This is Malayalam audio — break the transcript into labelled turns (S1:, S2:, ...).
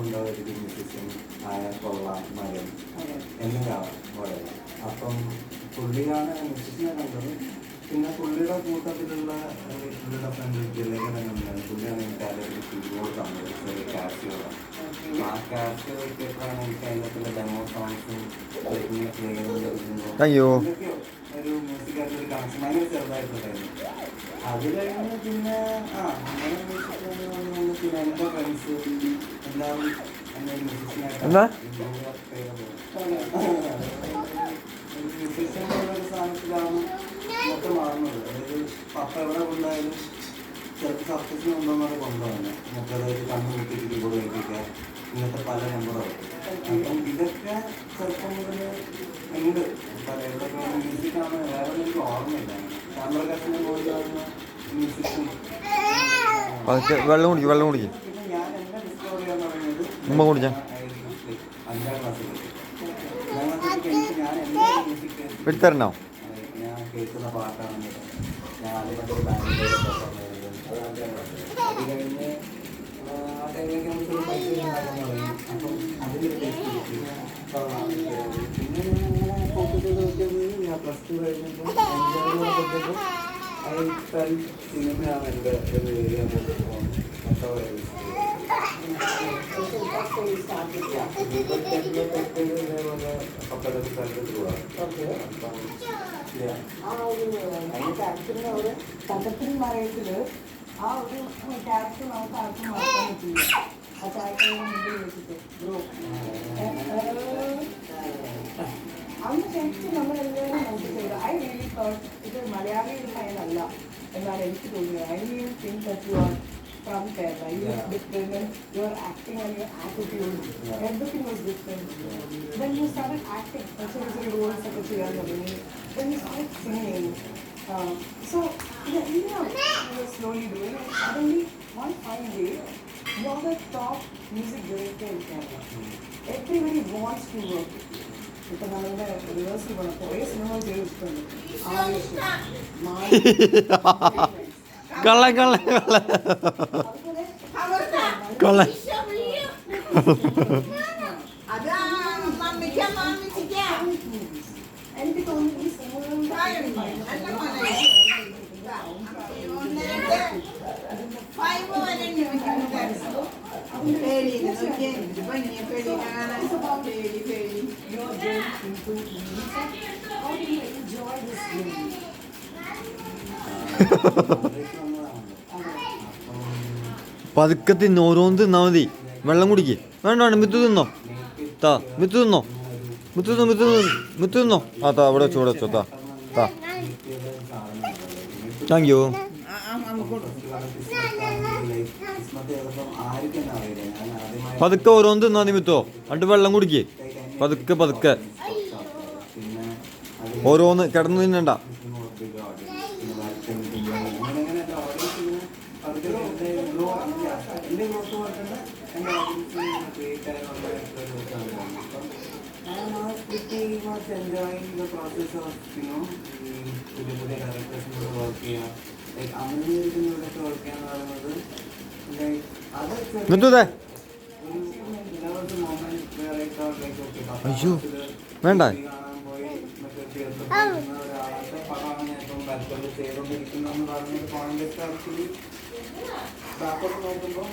S1: ഉണ്ടാവും മ്യൂസിഷ്യൻ ആയാൽ കൊള്ളാം മരം എന്നും കാണാം പോലെ. അപ്പം പുള്ളിയാണ് മ്യൂസിഷ്യനെ കണ്ടത്. പിന്നെ പുള്ളിയുടെ കൂട്ടത്തിലുള്ള പുള്ളിയുടെ ഫ്രണ്ട് ജില്ലകളുണ്ടായിരുന്നു. പുള്ളിയാണ് എനിക്ക് അതിലൊരു കീബോർഡ് തന്നത്, ചെറിയ കാസിയോടാണ്. ആ കാസിയോ വെച്ചിട്ടാണ് എനിക്ക് അതിനകത്തുള്ള ഡെമോ സോങ്സും
S2: അയ്യോ
S1: ഒരു മ്യൂസിക്കായിട്ടൊരു കണക്ഷൻ ഭയങ്കര ചെറുതായിട്ടുണ്ടായിരുന്നു. അത് കഴിഞ്ഞ് പിന്നെ അങ്ങനെ പിന്നെ എൻ്റെ ഫ്രണ്ട്സ് എല്ലാവരും എന്നെ
S2: എന്താ
S1: മ്യൂസിഷ്യൻ്റെ സാധനത്തിലാണ് മൊത്തം മാറുന്നത്. അതായത് പപ്പ എവിടെ കൊണ്ടായാലും ചിലപ്പോൾ സർക്കസിന് കൊണ്ടുവന്നാൽ കൊണ്ടുപോകുന്നത് നമുക്ക്, അതായത് കണ്ണു കുട്ടിയിട്ട് കീബോർഡ് കഴിപ്പിക്കുക, ഇങ്ങനത്തെ പല നമ്പറാവും. അപ്പം ഇതൊക്കെ ചെറുപ്പം മുതൽ ഉണ്ട്. എവിടെ മ്യൂസിക്കാണ് വേറെ എനിക്ക് ഓർമ്മയില്ല. ക്യാമറ കസിനെ പോലെയാകുന്ന മ്യൂസിക്കും.
S2: വെള്ളം കുടിക്കും.
S1: പിന്നെ ഞാൻ എന്നെ ഡിസ്കവർ ചെയ്യാന്ന് പറയുന്നത്
S2: മുമ്പ് കുടിച്ചാ
S1: 5ാം ക്ലാസ്സിൽ. 5ാം ക്ലാസ്സിൽ കഴിഞ്ഞിട്ട് ഞാൻ എല്ലാ മ്യൂസിക്
S2: എടുത്തരണോ
S1: ഞാൻ കേൾക്കുന്ന പാട്ടാണെന്ന് ഞാൻ ആദ്യമായിട്ട് ബാൻഡിൽ അത് കഴിഞ്ഞ് ആ ടൈമിലേക്ക് നമുക്കൊരു പൈസ ഉണ്ടാക്കാൻ തുടങ്ങി. അപ്പം അതിലൊരു ടേസ്റ്റ് കിട്ടി. പിന്നെ ഞാൻ ഫോക്കസ് ചെയ്ത് നോക്കിയത് ഞാൻ +2 കഴിഞ്ഞപ്പോൾ സിനിമയാണ് എൻ്റെ ഒരു ഏരിയ
S3: തകർത്തിന് മറയത്തില് ആ ഒരു ക്യാരക്ടർ നമുക്ക് ആർക്കും മാറ്റാൻ പറ്റില്ല. ആ ക്യാരക്ടറിനെ മുന്നിൽ വെച്ചിട്ട് ബ്രോ അന്ന് ശരിക്കും നമ്മളെല്ലാവരും നോട്ടീസ് ചെയ്തു. ഐ റിയലി തോട്ട് ഇത് മലയാളി ഫൈനല്ല എന്നാണ് എനിക്ക് തോന്നിയത്. I really think that you are from Kerala. You are different, your acting and your attitude, everything was different. When you started acting, roles ഒക്കെ ചെയ്യാൻ തുടങ്ങി, when you started singing, so you were slowly doing it. Suddenly, one fine day, you are the top music director in Kerala. Everybody wants to work. ഇപ്പം നമ്മളുടെ റിവേഴ്സൽ പണം കുറേ സിനിമകൾ ചെയ്തിട്ടുണ്ട്.
S2: കള്ള
S3: എനിക്ക് തോന്നുന്നു ഈ
S2: പതുക്കെ തിന്നോ, ഓരോന്ന് തിന്നാ മതി. വെള്ളം കുടിക്ക്. വേണ്ട മിത്തു തിന്നോ. മിത്തു തിന്നോ. താ അവിടെ വെച്ചോ. താ താങ്ക് യു. പതുക്കെ ഓരോന്ന് തിന്നാ മതി മിത്തോ. എന്നിട്ട് വെള്ളം കുടിക്ക്. പതുക്കെ ഓരോന്ന് കിടന്ന് തിന്നണ്ട.
S1: enjoying the process of പുതിയ ഡയറക്ടേഴ്സിനോട് വർക്ക് ചെയ്യാം. ലൈക്ക് അങ്ങനെ ഇതിനോടൊക്കെ വർക്ക് ചെയ്യാന്ന് പറയുന്നത്
S2: അയ്യോ വേണ്ട
S1: കാണാൻ പോയി മറ്റേ തിയേറ്ററിൽ ഒരാളുടെ പടമാണ് ഞാൻ ഇപ്പം ബാക്കോട്ട് ചെയ്തുകൊണ്ടിരിക്കുന്നതെന്ന് പറഞ്ഞൊരു കോൺഗ്രസ് ആക്ച്വലി ബാക്കോട്ട് നോക്കുമ്പോൾ